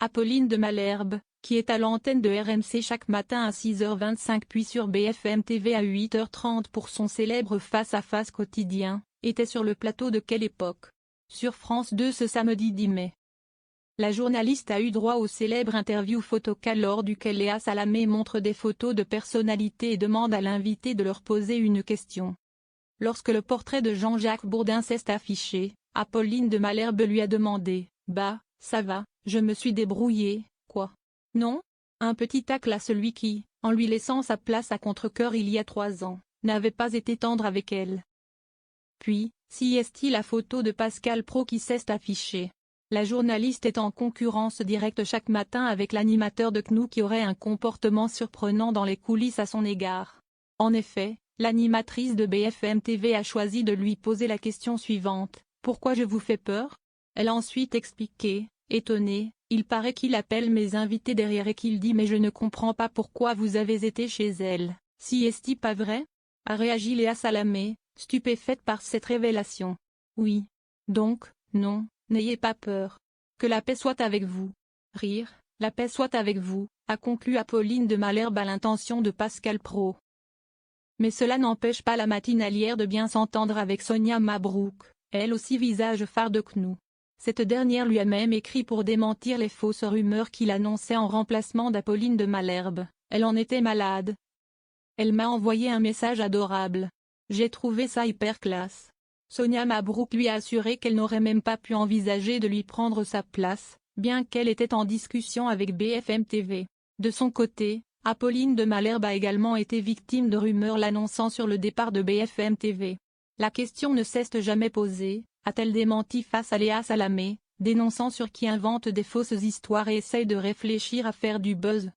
Apolline de Malherbe, qui est à l'antenne de RMC chaque matin à 6h25 puis sur BFM TV à 8h30 pour son célèbre face-à-face quotidien, était sur le plateau de Quelle époque? Sur France 2 ce samedi 10 mai. La journaliste a eu droit au célèbre interview Photocall lors duquel Léa Salamé montre des photos de personnalités et demande à l'invité de leur poser une question. Lorsque le portrait de Jean-Jacques Bourdin s'est affiché, Apolline de Malherbe lui a demandé « Bah, ça va, je me suis débrouillée, quoi. Non ?» Un petit tacle à celui qui, en lui laissant sa place à contre-cœur il y a 3 ans, n'avait pas été tendre avec elle. Puis, si est-il la photo de Pascal Praud qui s'est affichée. La journaliste est en concurrence directe chaque matin avec l'animateur de CNOU qui aurait un comportement surprenant dans les coulisses à son égard. En effet, l'animatrice de BFM TV a choisi de lui poser la question suivante, « Pourquoi je vous fais peur ?» Elle a ensuite expliqué, étonnée, « Il paraît qu'il appelle mes invités derrière et qu'il dit mais je ne comprends pas pourquoi vous avez été chez elle, si est-il pas vrai ?» a réagi Léa Salamé, stupéfaite par cette révélation. « Oui. Donc, non. N'ayez pas peur. Que la paix soit avec vous. » Rire, « La paix soit avec vous », a conclu Apolline de Malherbe à l'intention de Pascal Praud. Mais cela n'empêche pas la matinalière de bien s'entendre avec Sonia Mabrouk, elle aussi visage phare de CNOU. Cette dernière lui a même écrit pour démentir les fausses rumeurs qu'il annonçait en remplacement d'Apolline de Malherbe, elle en était malade. Elle m'a envoyé un message adorable. J'ai trouvé ça hyper classe. Sonia Mabrouk lui a assuré qu'elle n'aurait même pas pu envisager de lui prendre sa place, bien qu'elle était en discussion avec BFM TV. De son côté, Apolline de Malherbe a également été victime de rumeurs l'annonçant sur le départ de BFM TV. La question ne s'est jamais posée, a-t-elle démenti face à Léa Salamé, dénonçant sur qui invente des fausses histoires et essaye de réfléchir à faire du buzz.